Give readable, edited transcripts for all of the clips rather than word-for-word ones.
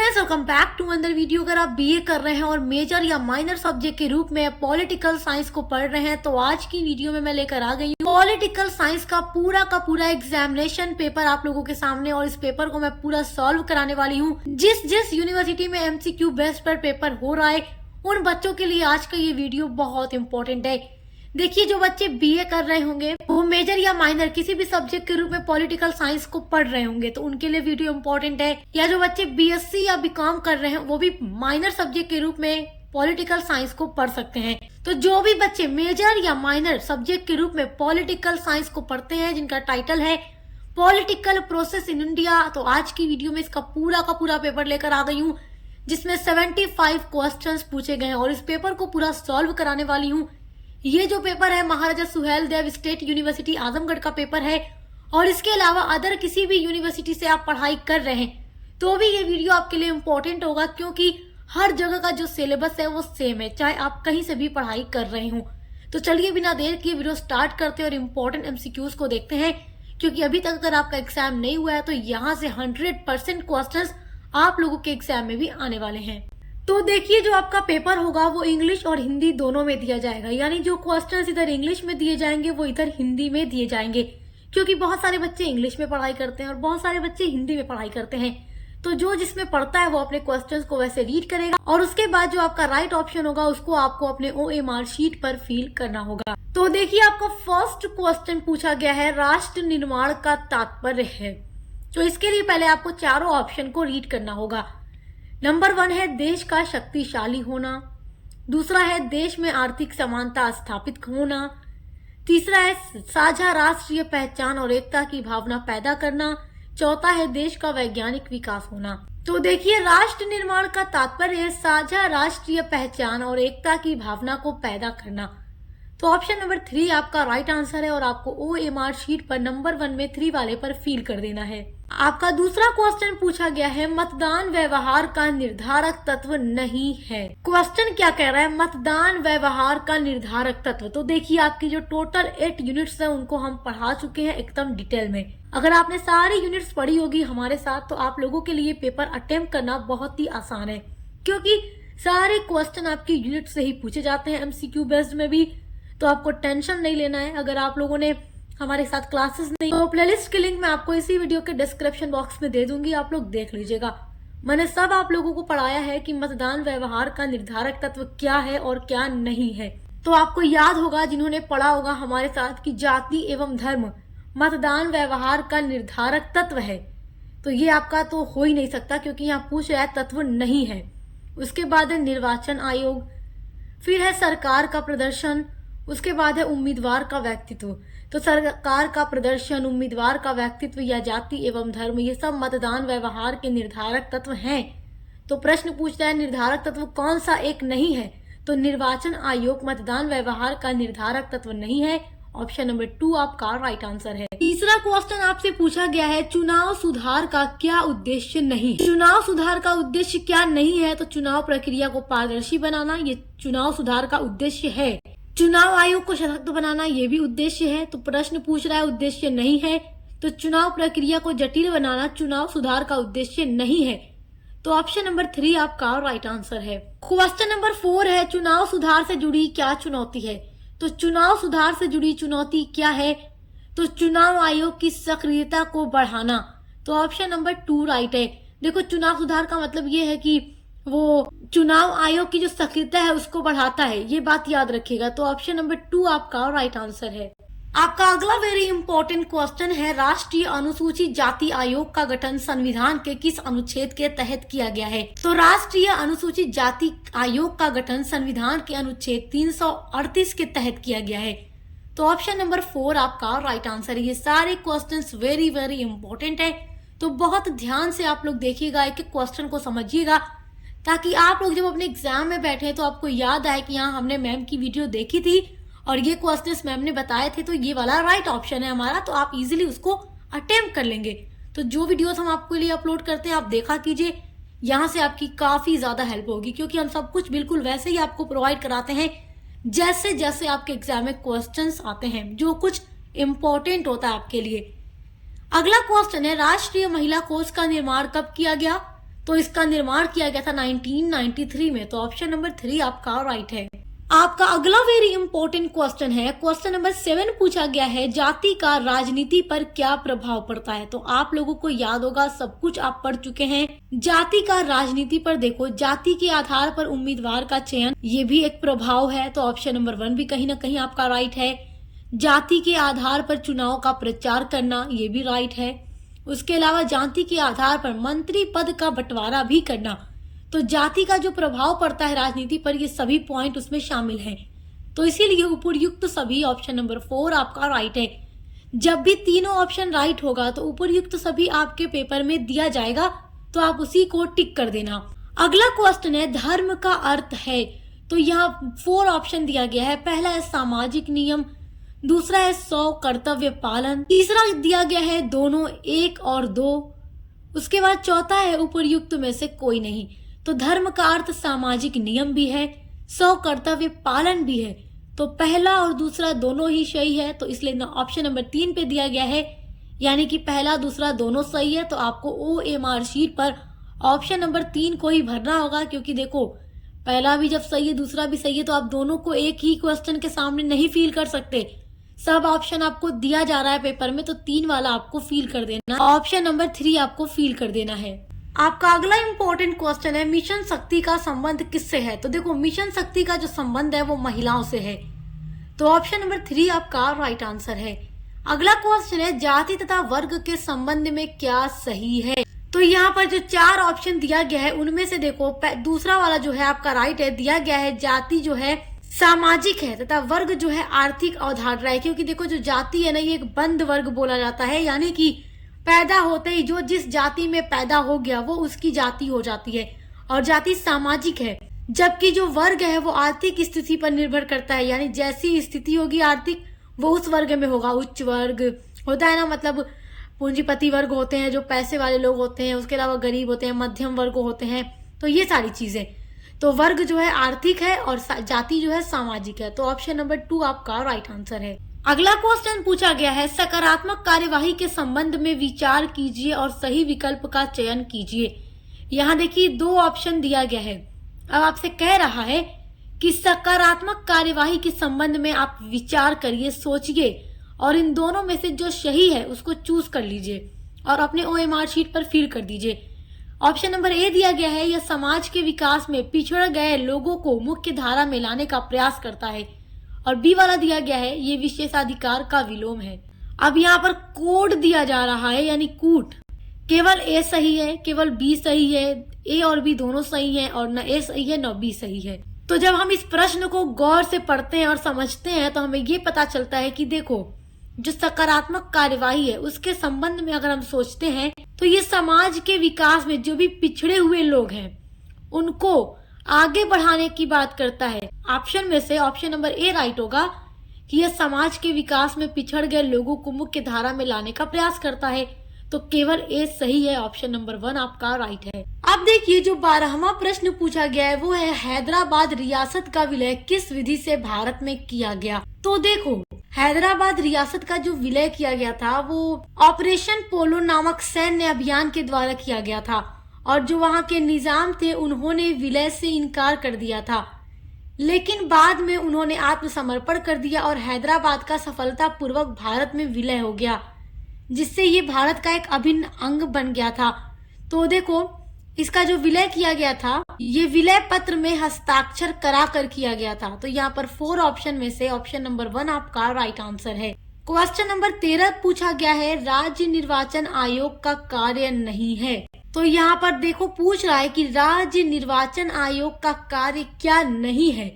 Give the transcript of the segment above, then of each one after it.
Friends, welcome back to अंदर video. अगर आप बीए कर रहे हैं और मेजर या माइनर सब्जेक्ट के रूप में पॉलिटिकल साइंस को पढ़ रहे हैं तो आज की वीडियो में मैं लेकर आ गई हूँ पॉलिटिकल साइंस का पूरा एग्जामिनेशन पेपर आप लोगों के सामने। और इस पेपर को मैं पूरा सॉल्व कराने वाली हूँ। जिस यूनिवर्सिटी में एमसीक्यू बेस्ड पर पेपर हो रहा है उन बच्चों के लिए आज का ये वीडियो बहुत इंपॉर्टेंट है। देखिए, जो बच्चे बीए कर रहे होंगे वो मेजर या माइनर किसी भी सब्जेक्ट के रूप में पॉलिटिकल साइंस को पढ़ रहे होंगे तो उनके लिए वीडियो इंपॉर्टेंट है। या जो बच्चे बीएससी या बीकॉम कर रहे हैं वो भी माइनर सब्जेक्ट के रूप में पॉलिटिकल साइंस को पढ़ सकते हैं। तो जो भी बच्चे मेजर या माइनर सब्जेक्ट के रूप में पॉलिटिकल साइंस को पढ़ते हैं जिनका टाइटल है पॉलिटिकल प्रोसेस इन इंडिया, तो आज की वीडियो में इसका पूरा पेपर लेकर आ गई हूँ जिसमें 75 क्वेश्चंस पूछे गए हैं और इस पेपर को पूरा सॉल्व कराने वाली हूँ। ये जो पेपर है महाराजा सुहेल देव स्टेट यूनिवर्सिटी आजमगढ़ का पेपर है और इसके अलावा अदर किसी भी यूनिवर्सिटी से आप पढ़ाई कर रहे हैं तो भी ये वीडियो आपके लिए इम्पोर्टेंट होगा, क्योंकि हर जगह का जो सिलेबस है वो सेम है, चाहे आप कहीं से भी पढ़ाई कर रहे हो। तो चलिए बिना देर किए वीडियो स्टार्ट करते हैं और इम्पोर्टेंट एमसीक्यूज को देखते हैं, क्योंकि अभी तक अगर आपका एग्जाम नहीं हुआ है तो यहाँ से 100% क्वेश्चन आप लोगों के एग्जाम में भी आने वाले हैं। तो देखिए, जो आपका पेपर होगा वो इंग्लिश और हिंदी दोनों में दिया जाएगा, यानी जो क्वेश्चंस इधर इंग्लिश में दिए जाएंगे वो इधर हिंदी में दिए जाएंगे, क्योंकि बहुत सारे बच्चे इंग्लिश में पढ़ाई करते हैं और बहुत सारे बच्चे हिंदी में पढ़ाई करते हैं। तो जो जिसमें पढ़ता है वो अपने क्वेश्चंस को वैसे रीड करेगा और उसके बाद जो आपका राइट ऑप्शन होगा उसको आपको अपने OMR शीट पर फिल करना होगा। तो देखिए, आपका फर्स्ट क्वेश्चन पूछा गया है राष्ट्र निर्माण का तात्पर्य है। तो इसके लिए पहले आपको चारों ऑप्शन को रीड करना होगा। नंबर 1 है देश का शक्तिशाली होना, दूसरा है देश में आर्थिक समानता स्थापित होना, तीसरा है साझा राष्ट्रीय पहचान और एकता की भावना पैदा करना, चौथा है देश का वैज्ञानिक विकास होना। तो देखिए, राष्ट्र निर्माण का तात्पर्य है साझा राष्ट्रीय पहचान और एकता की भावना को पैदा करना। तो ऑप्शन नंबर 3 आपका राइट आंसर है और आपको OMR शीट पर नंबर 1 में 3 वाले पर फिल कर देना है। आपका दूसरा क्वेश्चन पूछा गया है मतदान व्यवहार का निर्धारक तत्व नहीं है। क्वेश्चन क्या कह रहा है? मतदान व्यवहार का निर्धारक तत्व। तो देखिए, आपकी जो टोटल 8 यूनिट्स है उनको हम पढ़ा चुके हैं एकदम डिटेल में। अगर आपने सारी यूनिट्स पढ़ी होगी हमारे साथ तो आप लोगों के लिए पेपर अटेम्प्ट करना बहुत ही आसान है, क्योंकि सारे क्वेश्चन आपकी यूनिट से ही पूछे जाते हैं MCQ बेस्ड में भी। तो आपको टेंशन नहीं लेना है। अगर आप लोगों ने हमारे साथ क्लासेस नहीं तो प्लेलिस्ट की लिंक मैं आपको इसी वीडियो के डिस्क्रिप्शन बॉक्स में दे दूंगी, आप लोग देख लीजिएगा। मैंने सब आप लोगों को पढ़ाया है कि मतदान व्यवहार का निर्धारक तत्व क्या है और क्या नहीं है। तो आपको याद होगा, जिन्होंने पढ़ा होगा हमारे साथ, कि जाति एवं धर्म मतदान व्यवहार का निर्धारक तत्व है। तो ये आपका तो हो ही नहीं सकता, क्योंकि यहाँ पूछ रहा है तत्व नहीं है। उसके बाद है निर्वाचन आयोग, फिर है सरकार का प्रदर्शन, उसके बाद है उम्मीदवार का व्यक्तित्व। तो सरकार का प्रदर्शन, उम्मीदवार का व्यक्तित्व या जाति एवं धर्म, ये सब मतदान व्यवहार के निर्धारक तत्व हैं। तो प्रश्न पूछता है निर्धारक तत्व कौन सा एक नहीं है, तो निर्वाचन आयोग मतदान व्यवहार का निर्धारक तत्व नहीं है। ऑप्शन नंबर 2 आपका राइट आंसर है। तीसरा क्वेश्चन आपसे पूछा गया है चुनाव सुधार का क्या उद्देश्य नहीं। चुनाव सुधार का उद्देश्य क्या नहीं है? तो चुनाव प्रक्रिया को पारदर्शी बनाना, ये चुनाव सुधार का उद्देश्य है। चुनाव आयोग को सशक्त बनाना, ये भी उद्देश्य है। तो प्रश्न पूछ रहा है उद्देश्य नहीं है, तो चुनाव प्रक्रिया को जटिल बनाना चुनाव सुधार का उद्देश्य नहीं है। तो ऑप्शन नंबर 3 आपका राइट आंसर है। क्वेश्चन नंबर 4 है चुनाव सुधार से जुड़ी क्या चुनौती है। तो चुनाव सुधार से जुड़ी चुनौती क्या है? तो चुनाव आयोग की सक्रियता को बढ़ाना। तो ऑप्शन नंबर 2 राइट है। देखो, चुनाव सुधार का मतलब ये है कि वो चुनाव आयोग की जो सक्रियता है उसको बढ़ाता है, ये बात याद रखिएगा। तो ऑप्शन नंबर 2 आपका राइट आंसर है। आपका अगला वेरी इंपॉर्टेंट क्वेश्चन है राष्ट्रीय अनुसूचित जाति आयोग का गठन संविधान के किस अनुच्छेद के तहत किया गया है। तो राष्ट्रीय अनुसूचित जाति आयोग का गठन संविधान के अनुच्छेद 338 के तहत किया गया है। तो ऑप्शन नंबर 4 आपका राइट आंसर है। ये सारे क्वेश्चंस वेरी इंपॉर्टेंट है, तो बहुत ध्यान से आप लोग देखिएगा, एक एक क्वेश्चन को समझिएगा, ताकि आप लोग जब अपने एग्जाम में बैठे तो आपको याद आए कि हाँ, हमने मैम की वीडियो देखी थी और ये क्वेश्चंस मैम ने बताए थे, तो ये वाला राइट ऑप्शन है हमारा, तो आप इजीली उसको अटेम्प्ट कर लेंगे। तो जो वीडियोस हम आपके लिए अपलोड करते हैं आप देखा कीजिए, यहाँ से आपकी काफी ज्यादा हेल्प होगी, क्योंकि हम सब कुछ बिल्कुल वैसे ही आपको प्रोवाइड कराते हैं जैसे जैसे आपके एग्जाम में क्वेश्चंस आते हैं, जो कुछ इम्पोर्टेंट होता है आपके लिए। अगला क्वेश्चन है राष्ट्रीय महिला कोष का निर्माण कब किया गया। तो इसका निर्माण किया गया था 1993 में। तो ऑप्शन नंबर 3 आपका राइट है। आपका अगला वेरी इंपॉर्टेंट क्वेश्चन है, क्वेश्चन नंबर 7 पूछा गया है, जाति का राजनीति पर क्या प्रभाव पड़ता है। तो आप लोगों को याद होगा, सब कुछ आप पढ़ चुके हैं। जाति का राजनीति पर देखो, जाति के आधार पर उम्मीदवार का चयन, ये भी एक प्रभाव है। तो ऑप्शन नंबर 1 भी कहीं ना कहीं आपका राइट है। जाति के आधार पर चुनाव का प्रचार करना, ये भी राइट है। उसके अलावा जाति के आधार पर मंत्री पद का बंटवारा भी करना, तो जाति का जो प्रभाव पड़ता है राजनीति पर, ये सभी पॉइंट उसमें शामिल हैं। तो इसीलिए उपरयुक्त सभी, ऑप्शन नंबर 4 आपका राइट है। जब भी तीनों ऑप्शन राइट होगा तो उपरयुक्त सभी आपके पेपर में दिया जाएगा, तो आप उसी को टिक कर देना। अगला क्वेश्चन है, धर्म का अर्थ है। तो यहाँ 4 ऑप्शन दिया गया है। पहला है सामाजिक नियम, दूसरा है 100 कर्तव्य पालन, तीसरा दिया गया है दोनों 1 और 2, उसके बाद चौथा है उपरयुक्त में से कोई नहीं। तो धर्म का अर्थ सामाजिक नियम भी है, 100 कर्तव्य पालन भी है। तो पहला और दूसरा दोनों ही सही है, तो इसलिए ऑप्शन नंबर 3 पे दिया गया है, यानी कि पहला दूसरा दोनों सही है। तो आपको OMR शीट पर ऑप्शन नंबर 3 को ही भरना होगा, क्योंकि देखो पहला भी जब सही है दूसरा भी सही है, तो आप दोनों को एक ही क्वेश्चन के सामने नहीं फील कर सकते। सब ऑप्शन आपको दिया जा रहा है पेपर में, तो 3 वाला आपको फील कर देना, ऑप्शन नंबर 3 आपको फील कर देना है। आपका अगला इंपॉर्टेंट क्वेश्चन है, मिशन शक्ति का संबंध किससे है। तो देखो मिशन शक्ति का जो संबंध है वो महिलाओं से है। तो ऑप्शन नंबर 3 आपका राइट आंसर है। अगला क्वेश्चन है, जाति तथा वर्ग के संबंध में क्या सही है। तो यहाँ पर जो 4 ऑप्शन दिया गया है उनमें से देखो दूसरा वाला जो है आपका राइट है। दिया गया है जाति जो है सामाजिक है तथा वर्ग जो है आर्थिक अवधारणा है, क्योंकि देखो जो जाति है ना, ये एक बंद वर्ग बोला जाता है, यानी कि पैदा होते ही जो जिस जाति में पैदा हो गया वो उसकी जाति हो जाती है, और जाति सामाजिक है। जबकि जो वर्ग है वो आर्थिक स्थिति पर निर्भर करता है, यानी जैसी स्थिति होगी आर्थिक वो उस वर्ग में होगा। उच्च वर्ग होता है ना, मतलब पूंजीपति वर्ग होते हैं जो पैसे वाले लोग होते हैं, उसके अलावा गरीब होते हैं, मध्यम वर्ग होते हैं, तो ये सारी चीजें। तो वर्ग जो है आर्थिक है और जाति जो है सामाजिक है। तो ऑप्शन नंबर 2 आपका राइट आंसर है। अगला क्वेश्चन पूछा गया है, सकारात्मक कार्यवाही के संबंध में विचार कीजिए और सही विकल्प का चयन कीजिए। यहाँ देखिए 2 ऑप्शन दिया गया है। अब आपसे कह रहा है कि सकारात्मक कार्यवाही के संबंध में आप विचार करिए, सोचिए, और इन दोनों में से जो सही है उसको चूज कर लीजिए और अपने OMR शीट पर फिल कर दीजिए। ऑप्शन नंबर ए दिया गया है, यह समाज के विकास में पिछड़ गए लोगों को मुख्य धारा में लाने का प्रयास करता है। और बी वाला दिया गया है, ये विशेषाधिकार का विलोम है। अब यहाँ पर कोड दिया जा रहा है, यानी कूट। केवल ए सही है, केवल बी सही है, ए और बी दोनों सही है, और न ए सही है न बी सही है। तो जब हम इस प्रश्न को गौर से पढ़ते हैं और समझते हैं तो हमें ये पता चलता है कि देखो जो सकारात्मक कार्यवाही है उसके संबंध में अगर हम सोचते हैं तो ये समाज के विकास में जो भी पिछड़े हुए लोग हैं उनको आगे बढ़ाने की बात करता है। ऑप्शन में से ऑप्शन नंबर ए राइट होगा कि यह समाज के विकास में पिछड़ गए लोगों को मुख्य धारा में लाने का प्रयास करता है। तो केवल ए सही है, ऑप्शन नंबर 1 आपका राइट है। अब देखिए जो 12वां प्रश्न पूछा गया है वो है, हैदराबाद रियासत का विलय किस विधि से भारत में किया गया। तो देखो हैदराबाद रियासत का जो विलय किया गया था वो ऑपरेशन पोलो नामक सैन्य अभियान के द्वारा किया गया था, और जो वहाँ के निजाम थे उन्होंने विलय से इनकार कर दिया था, लेकिन बाद में उन्होंने आत्मसमर्पण कर दिया और हैदराबाद का सफलतापूर्वक भारत में विलय हो गया, जिससे ये भारत का एक अभिन्न अंग बन गया था। तो देखो इसका जो विलय किया गया था ये विलय पत्र में हस्ताक्षर करा कर किया गया था। तो यहाँ पर 4 ऑप्शन में से ऑप्शन नंबर 1 आपका राइट आंसर है। क्वेश्चन नंबर 13 पूछा गया है, राज्य निर्वाचन आयोग का कार्य नहीं है। तो यहाँ पर देखो पूछ रहा है कि राज्य निर्वाचन आयोग का कार्य क्या नहीं है।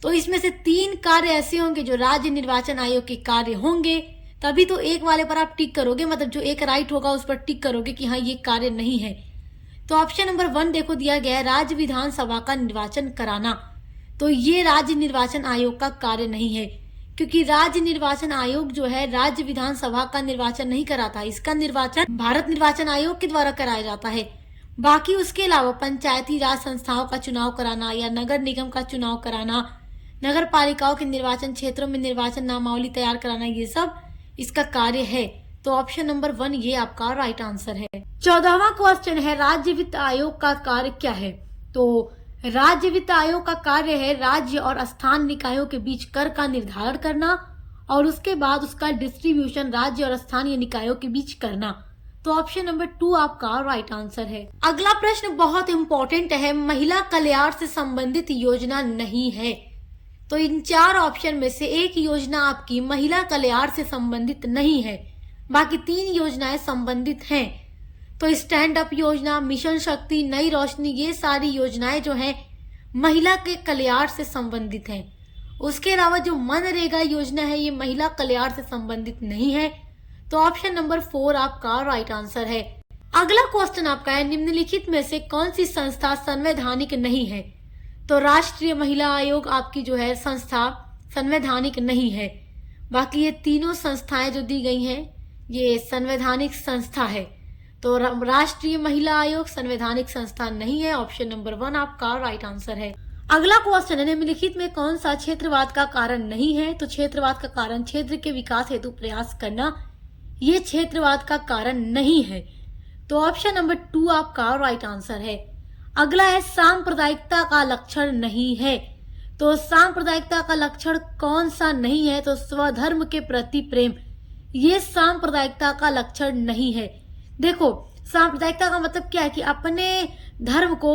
तो इसमें से 3 कार्य ऐसे होंगे जो राज्य निर्वाचन आयोग के कार्य होंगे, तभी तो एक वाले पर आप टिक करोगे, मतलब जो एक राइट होगा उस पर टिक करोगे कि हाँ ये कार्य नहीं है। तो ऑप्शन नंबर 1 देखो दिया गया है, राज्य विधानसभा का निर्वाचन कराना। तो ये राज्य निर्वाचन आयोग का कार्य नहीं है, क्योंकि राज्य निर्वाचन आयोग जो है राज्य विधानसभा का निर्वाचन नहीं कराता, इसका निर्वाचन भारत निर्वाचन आयोग के द्वारा कराया जाता है। बाकी उसके अलावा पंचायती राज संस्थाओं का चुनाव कराना या नगर निगम का चुनाव कराना, नगर पालिकाओं के निर्वाचन क्षेत्रों में निर्वाचन नामावली तैयार कराना, ये सब इसका कार्य है। तो ऑप्शन नंबर 1 ये आपका राइट आंसर है। 14वां क्वेश्चन है राज्य वित्त आयोग का कार्य क्या है। तो राज्य वित्त आयोग का कार्य है राज्य और स्थानीय निकायों के बीच कर का निर्धारण करना और उसके बाद उसका डिस्ट्रीब्यूशन राज्य और स्थानीय निकायों के बीच करना। तो ऑप्शन नंबर 2 आपका राइट आंसर है। अगला प्रश्न बहुत इंपॉर्टेंट है, महिला कल्याण से संबंधित योजना नहीं है। तो इन 4 ऑप्शन में से एक योजना आपकी महिला कल्याण से संबंधित नहीं है, बाकी 3 योजनाएं संबंधित हैं। तो स्टैंड अप योजना, मिशन शक्ति, नई रोशनी, ये सारी योजनाएं जो हैं महिला के कल्याण से संबंधित हैं। उसके अलावा जो मनरेगा योजना है ये महिला कल्याण से संबंधित नहीं है। तो ऑप्शन नंबर 4 आपका राइट आंसर है। अगला क्वेश्चन आपका है निम्नलिखित में से कौन सी संस्था संवैधानिक नहीं है। तो राष्ट्रीय महिला आयोग आपकी जो है संस्था संवैधानिक नहीं है, बाकी ये तीनों संस्थाएं जो दी गई हैं ये संवैधानिक संस्था है। तो राष्ट्रीय महिला आयोग संवैधानिक संस्था नहीं है, ऑप्शन नंबर 1 आपका राइट आंसर है। अगला क्वेश्चन है निम्नलिखित में कौन सा क्षेत्रवाद का कारण नहीं है। तो क्षेत्रवाद का कारण क्षेत्र के विकास हेतु प्रयास करना, ये क्षेत्रवाद का कारण नहीं है। तो ऑप्शन नंबर 2 आपका राइट आंसर है। अगला है सांप्रदायिकता का लक्षण नहीं है। तो सांप्रदायिकता का लक्षण कौन सा नहीं है। तो स्वधर्म के प्रति प्रेम, ये सांप्रदायिकता का लक्षण नहीं है। देखो सांप्रदायिकता का मतलब क्या है कि अपने धर्म को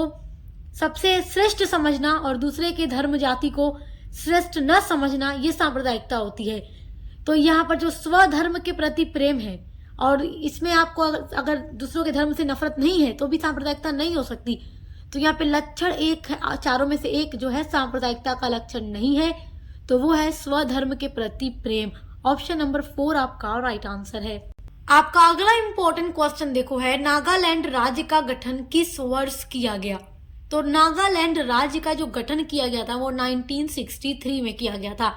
सबसे श्रेष्ठ समझना और दूसरे के धर्म जाति को श्रेष्ठ न समझना, ये सांप्रदायिकता होती है। तो यहाँ पर जो स्वधर्म के प्रति प्रेम है और इसमें आपको अगर दूसरों के धर्म से नफरत नहीं है तो भी सांप्रदायिकता नहीं हो सकती। तो यहाँ पे लक्षण एक है, चारों में से एक जो है सांप्रदायिकता का लक्षण नहीं है, तो वो है स्वधर्म के प्रति प्रेम। ऑप्शन नंबर 4 आपका राइट आंसर है। आपका अगला इंपॉर्टेंट क्वेश्चन देखो है नागालैंड राज्य का गठन किस वर्ष किया गया। तो नागालैंड राज्य का जो गठन किया गया था वो 1963 में किया गया था।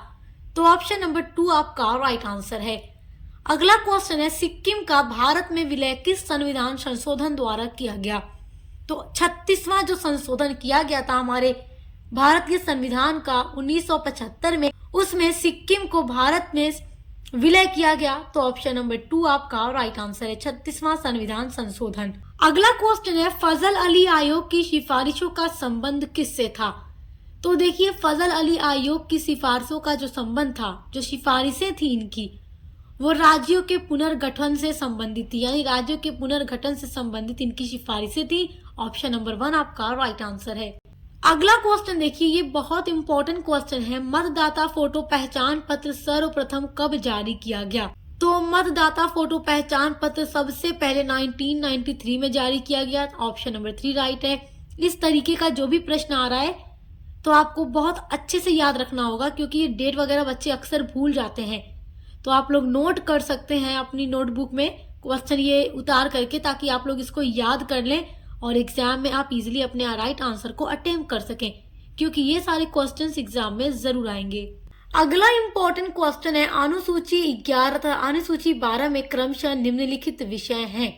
तो ऑप्शन नंबर 2 आपका राइट आंसर है। अगला क्वेश्चन है सिक्किम का भारत में विलय किस संविधान संशोधन द्वारा किया गया। तो 36वां जो संशोधन किया गया था हमारे भारत के संविधान का 1975 में, उसमें सिक्किम को भारत में विलय किया गया। तो ऑप्शन नंबर 2 आपका राइट आंसर है, 36वां संविधान संशोधन। अगला क्वेश्चन है फजल अली आयोग की सिफारिशों का संबंध किससे था। तो देखिए फजल अली आयोग की सिफारिशों का जो संबंध था, जो सिफारिशें थी इनकी, वो राज्यों के पुनर्गठन से संबंधित थी, यानी राज्यों के पुनर्गठन से संबंधित इनकी सिफारिशें थी। ऑप्शन नंबर 1 आपका राइट आंसर है। अगला क्वेश्चन देखिए, ये बहुत इंपॉर्टेंट क्वेश्चन है, मतदाता फोटो पहचान पत्र सर्वप्रथम कब जारी किया गया। तो मतदाता फोटो पहचान पत्र सबसे पहले 1993 में जारी किया गया। ऑप्शन नंबर 3 राइट है। इस तरीके का जो भी प्रश्न आ रहा है तो आपको बहुत अच्छे से याद रखना होगा, क्योंकि ये डेट वगैरह बच्चे अक्सर भूल जाते हैं। तो आप लोग नोट कर सकते हैं अपनी नोटबुक में क्वेश्चन ये उतार करके, ताकि आप लोग इसको याद कर लें और एग्जाम में आप इजीली अपने राइट आंसर को अटेम्प्ट कर सकें, क्योंकि ये सारे क्वेश्चंस एग्जाम में जरूर आएंगे। अगला इंपॉर्टेंट क्वेश्चन है अनुसूची 11 तथा अनुसूची 12 में क्रमशः निम्नलिखित विषय हैं,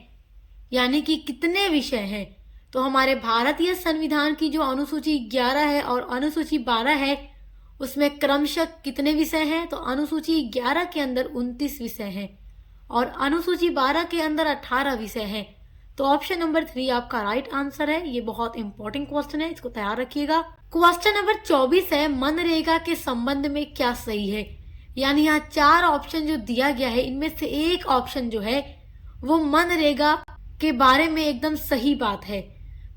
यानी कि कितने विषय हैं। तो हमारे भारतीय संविधान की जो अनुसूची 11 है और अनुसूची 12 है, उसमें क्रमशः कितने विषय हैं। तो अनुसूची 11 के अंदर 29 विषय हैं और अनुसूची 12 के अंदर 18 विषय हैं। तो ऑप्शन नंबर 3 आपका राइट आंसर है। ये बहुत इंपॉर्टेंट क्वेश्चन है, इसको तैयार रखिएगा। क्वेश्चन नंबर 24 है मनरेगा के संबंध में क्या सही है। यानी यहाँ 4 ऑप्शन जो दिया गया है, इनमें से एक ऑप्शन जो है वो मनरेगा के बारे में एकदम सही बात है।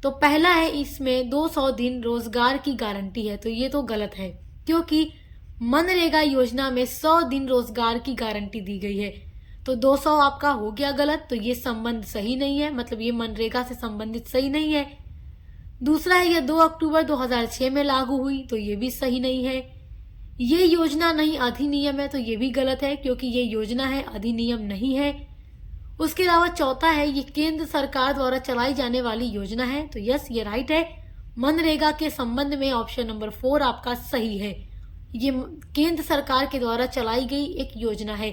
तो पहला है इसमें 200 दिन रोजगार की गारंटी है, तो ये तो गलत है, क्योंकि मनरेगा योजना में 100 दिन रोजगार की गारंटी दी गई है। तो 200 आपका हो गया गलत, तो ये संबंध सही नहीं है, मतलब ये मनरेगा से संबंधित सही नहीं है। दूसरा है ये 2 अक्टूबर 2006 में लागू हुई, तो ये भी सही नहीं है। ये योजना नहीं अधिनियम है, तो ये भी गलत है, क्योंकि ये योजना है अधिनियम नहीं है। उसके अलावा चौथा है ये केंद्र सरकार द्वारा चलाई जाने वाली योजना है, तो यस ये राइट है। मनरेगा के संबंध में ऑप्शन नंबर 4 आपका सही है, ये केंद्र सरकार के द्वारा चलाई गई एक योजना है,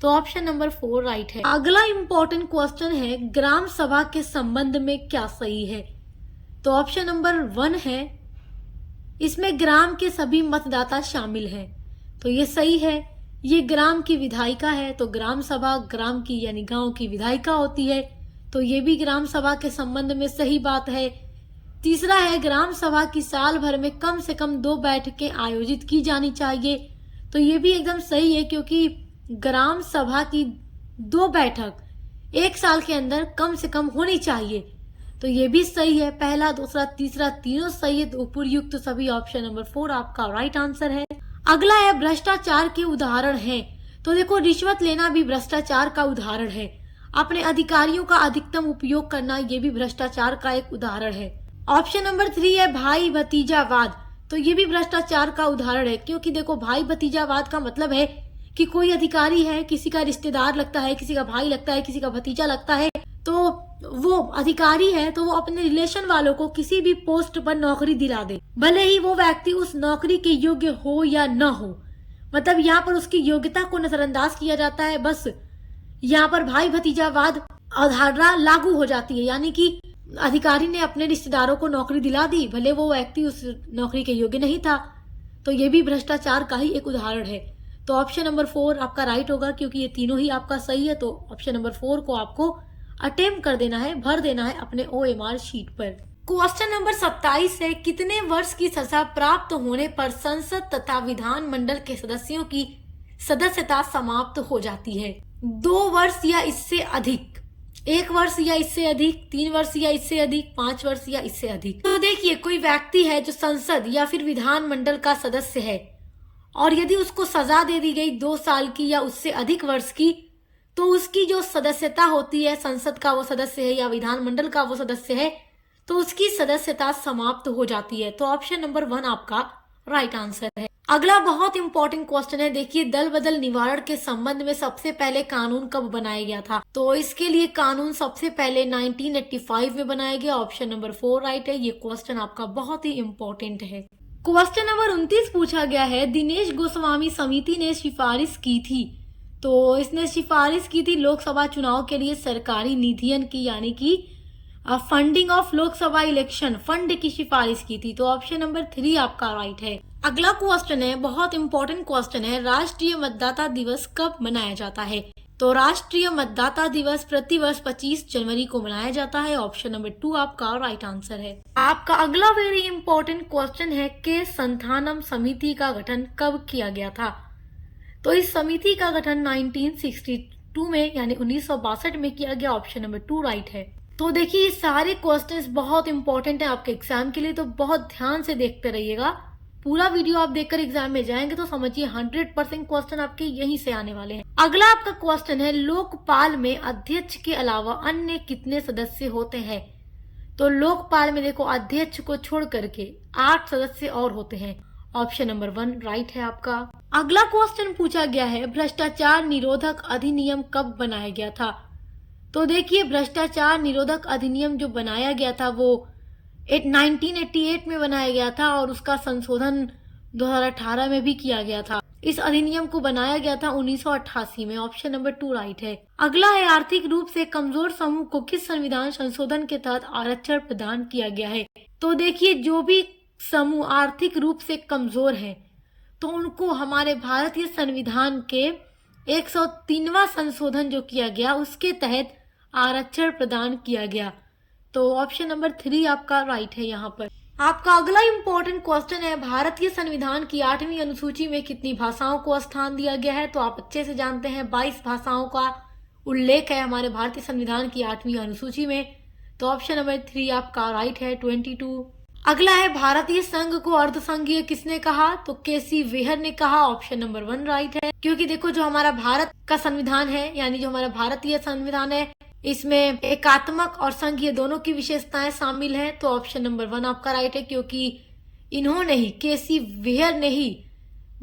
तो ऑप्शन नंबर 4 राइट है। अगला इंपॉर्टेंट क्वेश्चन है ग्राम सभा के संबंध में क्या सही है। तो ऑप्शन नंबर 1 है, इसमें ग्राम के सभी मतदाता शामिल हैं, तो ये सही है। ये ग्राम की विधायिका है, तो ग्राम सभा ग्राम की यानी गांव की विधायिका होती है, तो ये भी ग्राम सभा के संबंध में सही बात है। तीसरा है ग्राम सभा की साल भर में कम से कम 2 बैठकें आयोजित की जानी चाहिए, तो ये भी एकदम सही है क्योंकि ग्राम सभा की 2 बैठक 1 साल के अंदर कम से कम होनी चाहिए, तो ये भी सही है। पहला, दूसरा, तीसरा तीनों सही है, तो उपयुक्त सभी ऑप्शन नंबर 4 आपका राइट आंसर है। अगला है भ्रष्टाचार के उदाहरण है, तो देखो रिश्वत लेना भी भ्रष्टाचार का उदाहरण है, अपने अधिकारियों का अधिकतम उपयोग करना ये भी भ्रष्टाचार का एक उदाहरण है। ऑप्शन नंबर 3 है भाई भतीजावाद, तो ये भी भ्रष्टाचार का उदाहरण है, क्योंकि देखो भाई भतीजावाद का मतलब है कि कोई अधिकारी है, किसी का रिश्तेदार लगता है, किसी का भाई लगता है, किसी का भतीजा लगता है, तो वो अधिकारी है तो वो अपने रिलेशन वालों को किसी भी पोस्ट पर नौकरी दिला दे, भले ही वो व्यक्ति उस नौकरी के योग्य हो या न हो। मतलब यहाँ पर उसकी योग्यता को नजरअंदाज किया जाता है, बस यहाँ पर भाई भतीजावाद अवधारणा लागू हो जाती है, यानी कि अधिकारी ने अपने रिश्तेदारों को नौकरी दिला दी, भले वो व्यक्ति उस नौकरी के योग्य नहीं था, तो ये भी भ्रष्टाचार का ही एक उदाहरण है। तो ऑप्शन नंबर 4 आपका राइट होगा, क्योंकि ये तीनों ही आपका सही है, तो ऑप्शन नंबर 4 को आपको अटेम्प्ट कर देना है, भर देना है अपने OMR शीट पर। क्वेश्चन नंबर 27 है, कितने वर्ष की सजा प्राप्त होने पर संसद तथा विधान मंडल के सदस्यों की सदस्यता समाप्त हो जाती है? 2 वर्ष या इससे अधिक, 1 वर्ष या इससे अधिक, 3 वर्ष या इससे अधिक, 5 वर्ष या इससे अधिक। तो देखिए कोई व्यक्ति है जो संसद या फिर विधान मंडल का सदस्य है और यदि उसको सजा दे दी गई 2 साल की या उससे अधिक वर्ष की, तो उसकी जो सदस्यता होती है, संसद का वो सदस्य है या विधानमंडल का वो सदस्य है, तो उसकी सदस्यता समाप्त हो जाती है। तो ऑप्शन नंबर 1 आपका राइट आंसर है। अगला बहुत इंपॉर्टेंट क्वेश्चन है, देखिए दल बदल निवारण के संबंध में सबसे पहले कानून कब बनाया गया था? तो इसके लिए कानून सबसे पहले 1985 में बनाया गया। ऑप्शन नंबर 4 राइट है। ये क्वेश्चन आपका बहुत ही इंपॉर्टेंट है। क्वेश्चन नंबर 29 पूछा गया है, दिनेश गोस्वामी समिति ने सिफारिश की थी, तो इसने सिफारिश की थी लोकसभा चुनाव के लिए सरकारी निधियन की, यानी कि funding of Lok Sabha election fund की सिफारिश की थी। तो ऑप्शन नंबर 3 आपका राइट है। अगला क्वेश्चन है, बहुत इंपॉर्टेंट क्वेश्चन है, राष्ट्रीय मतदाता दिवस कब मनाया जाता है? तो राष्ट्रीय मतदाता दिवस प्रतिवर्ष 25 जनवरी को मनाया जाता है। ऑप्शन नंबर 2 आपका राइट आंसर है। आपका अगला वेरी इंपॉर्टेंट क्वेश्चन है, के संथानम समिति का गठन कब किया गया था? तो इस समिति का गठन 1962 में यानी 1962 में किया गया। ऑप्शन नंबर 2 राइट है। तो देखिए ये सारे क्वेश्चंस बहुत इंपॉर्टेंट है आपके एग्जाम के लिए, तो बहुत ध्यान से देखते रहिएगा। पूरा वीडियो आप देखकर एग्जाम में जाएंगे तो समझिए 100% क्वेश्चन आपके यहीं से आने वाले हैं। अगला आपका क्वेश्चन है, लोकपाल में अध्यक्ष के अलावा अन्य कितने सदस्य होते हैं? तो लोकपाल में देखो अध्यक्ष को छोड़ करके 8 सदस्य और होते हैं। ऑप्शन नंबर 1 राइट है आपका। अगला क्वेश्चन पूछा गया है, भ्रष्टाचार निरोधक अधिनियम कब बनाया गया था? तो देखिए भ्रष्टाचार निरोधक अधिनियम जो बनाया गया था वो 1988 में बनाया गया था और उसका संशोधन 2018 में भी किया गया था। इस अधिनियम को बनाया गया था 1988 में। ऑप्शन नंबर 2 राइट है। अगला है, आर्थिक रूप से कमजोर समूह को किस संविधान संशोधन के तहत आरक्षण प्रदान किया गया है? तो देखिए जो भी समूह आर्थिक रूप से कमजोर है तो उनको हमारे भारतीय संविधान के 103वां संशोधन जो किया गया उसके तहत आरक्षण प्रदान किया गया। तो ऑप्शन नंबर 3 आपका राइट है यहाँ पर। आपका अगला इंपॉर्टेंट क्वेश्चन है, भारतीय संविधान की 8वीं अनुसूची में कितनी भाषाओं को स्थान दिया गया है? तो आप अच्छे से जानते हैं 22 भाषाओं का उल्लेख है हमारे भारतीय संविधान की 8वीं अनुसूची में। तो ऑप्शन नंबर 3 आपका राइट है, 22। अगला है, भारतीय संघ को अर्धसंघीय किसने कहा? तो केसी वेहर ने कहा। ऑप्शन नंबर 1 राइट है। क्योंकि देखो जो हमारा भारत का संविधान है यानी जो हमारा भारतीय संविधान है इसमें एकात्मक और संघीय दोनों की विशेषताएं शामिल हैं। तो ऑप्शन नंबर 1 आपका राइट है, क्योंकि इन्होंने ही केसी वेहर ने ही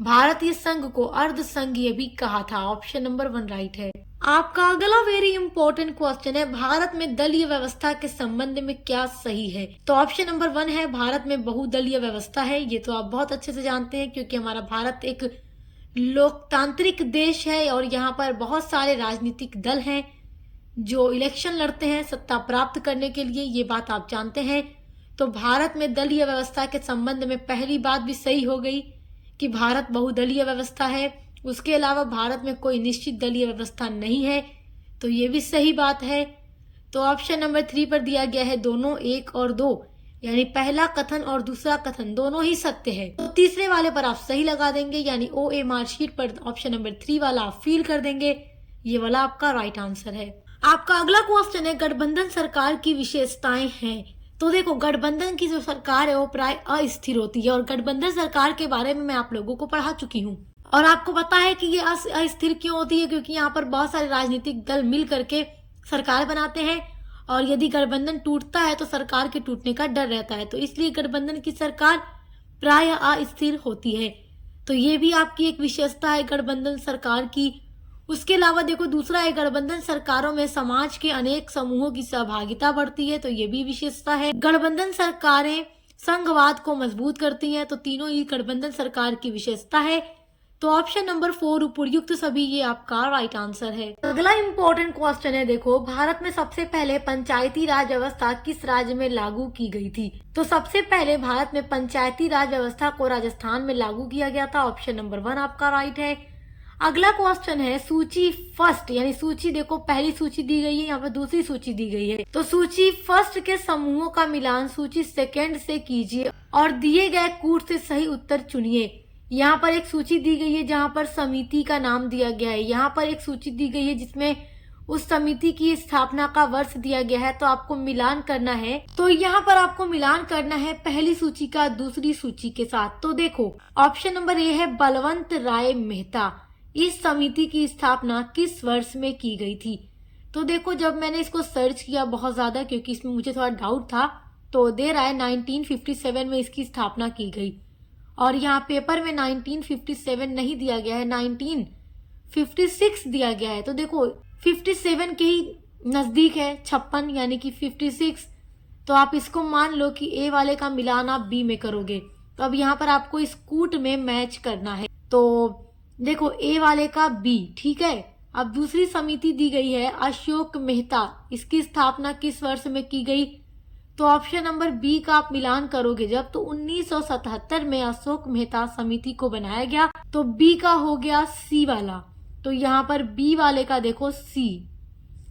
भारतीय संघ को अर्धसंघीय भी कहा था। ऑप्शन नंबर 1 राइट है। आपका अगला वेरी इंपॉर्टेंट क्वेश्चन है, भारत में दलीय व्यवस्था के संबंध में क्या सही है? तो ऑप्शन नंबर 1 है, भारत में बहुदलीय व्यवस्था है। ये तो आप बहुत अच्छे से जानते हैं क्योंकि हमारा भारत एक लोकतांत्रिक देश है और यहाँ पर बहुत सारे राजनीतिक दल हैं जो इलेक्शन लड़ते हैं सत्ता प्राप्त करने के लिए, ये बात आप जानते हैं। तो भारत में दलीय व्यवस्था के संबंध में पहली बात भी सही हो गई कि भारत बहुदलीय व्यवस्था है उसके अलावा भारत में कोई निश्चित दलीय व्यवस्था नहीं है, तो ये भी सही बात है। तो ऑप्शन नंबर 3 पर दिया गया है दोनों 1 और 2, यानी पहला कथन और दूसरा कथन दोनों ही सत्य है। तो तीसरे वाले पर आप सही लगा देंगे, यानी OMR शीट पर ऑप्शन नंबर 3 वाला आप फील कर देंगे। ये वाला आपका राइट आंसर है। आपका अगला क्वेश्चन है गठबंधन सरकार की विशेषताएं हैं। तो देखो, गठबंधन की जो सरकार है वो प्राय अस्थिर होती है, और गठबंधन सरकार के बारे में मैं आप लोगों को पढ़ा चुकी हूँ। और आपको पता है कि ये अस्थिर क्यों होती है, क्योंकि यहाँ पर बहुत सारे राजनीतिक दल मिल करके सरकार बनाते हैं, और यदि गठबंधन टूटता है तो सरकार के टूटने का डर रहता है, तो इसलिए गठबंधन की सरकार प्राय अस्थिर होती है। तो ये भी आपकी एक विशेषता है गठबंधन सरकार की। उसके अलावा देखो, दूसरा है गठबंधन सरकारों में समाज के अनेक समूहों की सहभागिता बढ़ती है, तो ये भी विशेषता है। गठबंधन सरकारें संघवाद को मजबूत करती हैं, तो तीनों ही गठबंधन सरकार की विशेषता है। तो ऑप्शन नंबर 4 उपयुक्त सभी ये आपका राइट आंसर है। अगला इम्पोर्टेंट क्वेश्चन है, देखो, भारत में सबसे पहले पंचायती राज व्यवस्था किस राज्य में लागू की गई थी? तो सबसे पहले भारत में पंचायती राज व्यवस्था को राजस्थान में लागू किया गया था। ऑप्शन नंबर 1 आपका राइट है। अगला क्वेश्चन है सूची फर्स्ट, यानी सूची देखो, पहली सूची दी गई है, यहाँ पर दूसरी सूची दी गई है। तो सूची फर्स्ट के समूहों का मिलान सूची सेकेंड से कीजिए और दिए गए कूट से सही उत्तर चुनिए। यहाँ पर एक सूची दी गई है जहाँ पर समिति का नाम दिया गया है। यहाँ पर एक सूची दी गई है जिसमें उस समिति की स्थापना का वर्ष दिया गया है, तो आपको मिलान करना है। तो यहाँ पर आपको मिलान करना है पहली सूची का दूसरी सूची के साथ। तो देखो, ऑप्शन नंबर ए है बलवंत राय मेहता। इस समिति की स्थापना किस वर्ष में की गई थी? तो देखो, जब मैंने इसको सर्च किया बहुत ज्यादा, क्योंकि इसमें मुझे थोड़ा डाउट था, तो दे रहा है 1957 में इसकी स्थापना की गई। और यहाँ पेपर में 1957 नहीं दिया गया है, 1956 दिया गया है। तो देखो, 57 के ही नजदीक है 56, यानी कि 56। तो आप इसको मान लो कि ए वाले का मिलान आप बी में करोगे। तो अब यहाँ पर आपको इस कूट में मैच करना है। तो देखो, ए वाले का बी, ठीक है। अब दूसरी समिति दी गई है अशोक मेहता, इसकी स्थापना किस वर्ष में की गई? तो ऑप्शन नंबर बी का आप मिलान करोगे जब, तो 1977 में अशोक मेहता समिति को बनाया गया। तो बी का हो गया सी वाला। तो यहाँ पर बी वाले का देखो सी,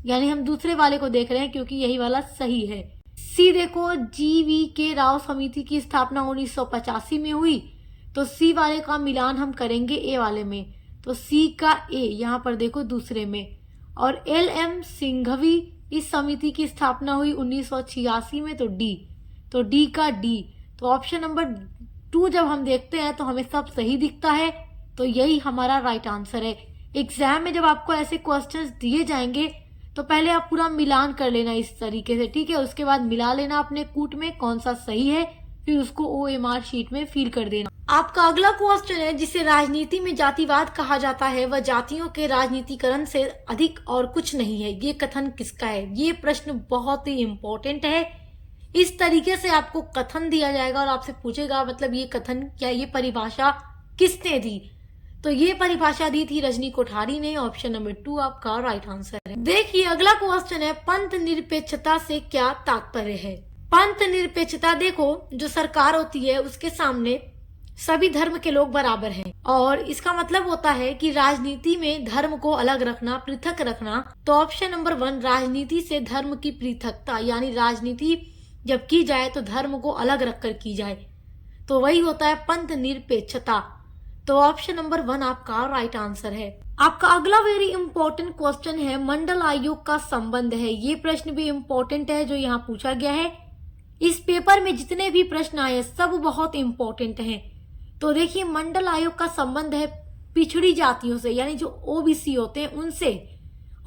यानी हम दूसरे वाले को देख रहे हैं क्योंकि यही वाला सही है। सी देखो, GVK राव समिति की स्थापना 1985 में हुई। तो सी वाले का मिलान हम करेंगे ए वाले में। तो सी का ए यहाँ पर देखो दूसरे में। और LM सिंघवी, इस समिति की स्थापना हुई 1986 में। तो डी का डी। तो ऑप्शन नंबर 2 जब हम देखते हैं तो हमें सब सही दिखता है, तो यही हमारा राइट आंसर है। एग्जाम में जब आपको ऐसे क्वेश्चंस दिए जाएंगे तो पहले आप पूरा मिलान कर लेना इस तरीके से, ठीक है। उसके बाद मिला लेना अपने कूट में कौन सा सही है, फिर उसको OMR शीट में फिल कर देना। आपका अगला क्वेश्चन है, जिसे राजनीति में जातिवाद कहा जाता है वह जातियों के राजनीतिकरण से अधिक और कुछ नहीं है, ये कथन किसका है? ये प्रश्न बहुत ही इम्पोर्टेंट है। इस तरीके से आपको कथन दिया जाएगा और आपसे पूछेगा मतलब ये कथन क्या, ये परिभाषा किसने दी? तो ये परिभाषा दी थी रजनी कोठारी ने। ऑप्शन नंबर 2 आपका राइट आंसर है। देखिए, अगला क्वेश्चन है पंथ निरपेक्षता से क्या तात्पर्य है? पंथ निरपेक्षता, देखो, जो सरकार होती है उसके सामने सभी धर्म के लोग बराबर हैं, और इसका मतलब होता है कि राजनीति में धर्म को अलग रखना, पृथक रखना। तो ऑप्शन नंबर 1 राजनीति से धर्म की पृथकता, यानी राजनीति जब की जाए तो धर्म को अलग रखकर की जाए, तो वही होता है पंथ निरपेक्षता। तो ऑप्शन नंबर 1 आपका राइट आंसर है। आपका अगला वेरी इंपॉर्टेंट क्वेश्चन है मंडल आयोग का संबंध है। ये प्रश्न भी इम्पोर्टेंट है जो यहाँ पूछा गया है। इस पेपर में जितने भी प्रश्न आए सब बहुत इम्पोर्टेंट हैं। तो देखिए, मंडल आयोग का संबंध है पिछड़ी जातियों से, यानी जो OBC होते हैं उनसे,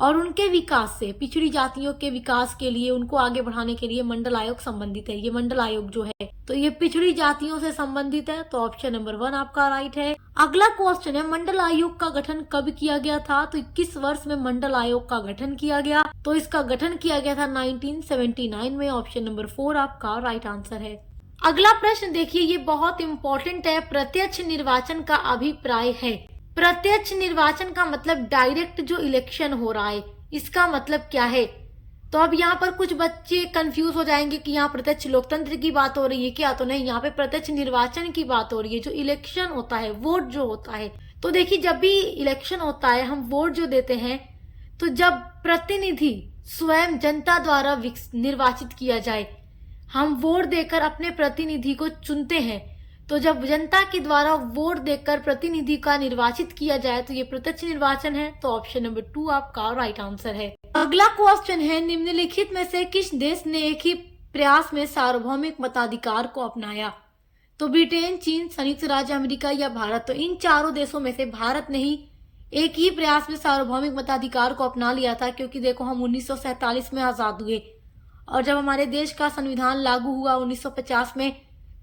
और उनके विकास से। पिछड़ी जातियों के विकास के लिए, उनको आगे बढ़ाने के लिए मंडल आयोग संबंधित है। ये मंडल आयोग जो है तो ये पिछड़ी जातियों से संबंधित है। तो ऑप्शन नंबर 1 आपका राइट है। अगला क्वेश्चन है मंडल आयोग का गठन कब किया गया था? तो 21 वर्ष में मंडल आयोग का गठन किया गया। तो इसका गठन किया गया था 1979 में। ऑप्शन नंबर 4 आपका राइट आंसर है। अगला प्रश्न देखिए, ये बहुत इंपॉर्टेंट है। प्रत्यक्ष निर्वाचन का अभिप्राय है। प्रत्यक्ष निर्वाचन का मतलब डायरेक्ट जो इलेक्शन हो रहा है, इसका मतलब क्या है? तो अब यहाँ पर कुछ बच्चे कंफ्यूज हो जाएंगे कि यहाँ प्रत्यक्ष लोकतंत्र की बात हो रही है क्या? तो नहीं, यहाँ पे प्रत्यक्ष निर्वाचन की बात हो रही है। जो इलेक्शन होता है, वोट जो होता है, तो देखिए, जब भी इलेक्शन होता है, हम वोट जो देते हैं, तो जब प्रतिनिधि स्वयं जनता द्वारा निर्वाचित किया जाए, हम वोट देकर अपने प्रतिनिधि को चुनते हैं, तो जब जनता के द्वारा वोट देकर प्रतिनिधि का निर्वाचित किया जाए तो ये प्रत्यक्ष निर्वाचन है। तो ऑप्शन नंबर 2 आपका राइट आंसर है। अगला क्वेश्चन है, निम्नलिखित में से किस देश ने एक ही प्रयास में सार्वभौमिक मताधिकार को अपनाया? तो ब्रिटेन, चीन, संयुक्त राज्य अमेरिका या भारत। तो इन चारों देशों में से भारत ने ही एक ही प्रयास में सार्वभौमिक मताधिकार को अपना लिया था, क्योंकि देखो हम 1947 में आजाद हुए और जब हमारे देश का संविधान लागू हुआ 1950 में,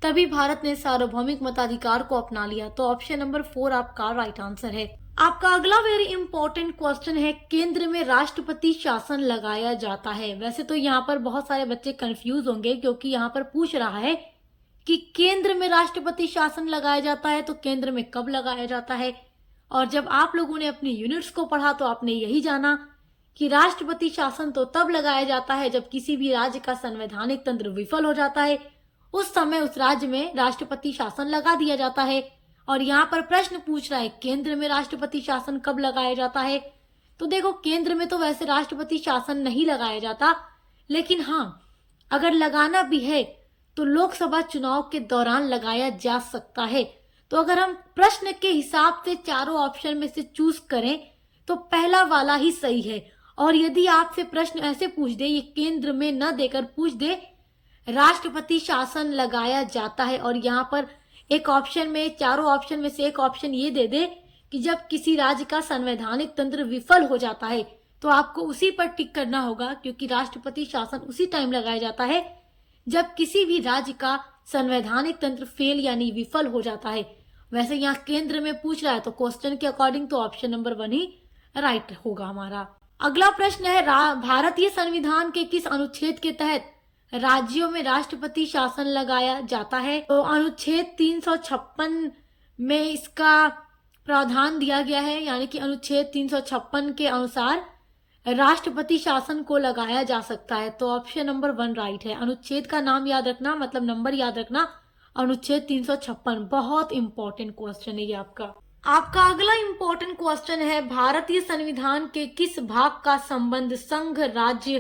तभी भारत ने सार्वभौमिक मताधिकार को अपना लिया। तो ऑप्शन नंबर 4 आपका राइट आंसर है। आपका अगला वेरी इंपॉर्टेंट क्वेश्चन है, केंद्र में राष्ट्रपति शासन लगाया जाता है। वैसे तो यहाँ पर बहुत सारे बच्चे कंफ्यूज होंगे, क्योंकि यहाँ पर पूछ रहा है कि केंद्र में राष्ट्रपति शासन लगाया जाता है, तो केंद्र में कब लगाया जाता है। और जब आप लोगों ने अपनी यूनिट्स को पढ़ा तो आपने यही जाना कि राष्ट्रपति शासन तो तब लगाया जाता है जब किसी भी राज्य का संवैधानिक तंत्र विफल हो जाता है, उस समय उस राज्य में राष्ट्रपति शासन लगा दिया जाता है। और यहाँ पर प्रश्न पूछ रहा है, केंद्र में राष्ट्रपति शासन कब लगाया जाता है? तो देखो, केंद्र में तो वैसे राष्ट्रपति शासन नहीं लगाया जाता, लेकिन हाँ, अगर लगाना भी है तो लोकसभा चुनाव के दौरान लगाया जा सकता है। तो अगर हम प्रश्न के हिसाब से चारों ऑप्शन में से चूज करें तो पहला वाला ही सही है। और यदि आपसे प्रश्न ऐसे पूछ दे, ये केंद्र में न देकर पूछ दे राष्ट्रपति शासन लगाया जाता है, और यहाँ पर एक ऑप्शन में, चारों ऑप्शन में से एक ऑप्शन ये दे दे कि जब किसी राज्य का संवैधानिक तंत्र विफल हो जाता है, तो आपको उसी पर टिक करना होगा, क्योंकि राष्ट्रपति शासन उसी टाइम लगाया जाता है जब किसी भी राज्य का संवैधानिक तंत्र फेल यानी विफल हो जाता है। वैसे यहाँ केंद्र में पूछ रहा है तो क्वेश्चन के अकॉर्डिंग तो ऑप्शन नंबर 1 ही राइट होगा हमारा। अगला प्रश्न है, भारतीय संविधान के किस अनुच्छेद के तहत राज्यों में राष्ट्रपति शासन लगाया जाता है? तो अनुच्छेद 356 में इसका प्रावधान दिया गया है, यानी कि अनुच्छेद 356 के अनुसार राष्ट्रपति शासन को लगाया जा सकता है। तो ऑप्शन नंबर 1 राइट है। अनुच्छेद का नाम याद रखना, मतलब नंबर याद रखना, अनुच्छेद 356, बहुत इंपॉर्टेंट क्वेश्चन है ये आपका। आपका अगला इंपॉर्टेंट क्वेश्चन है, भारतीय संविधान के किस भाग का संबंध संघ राज्य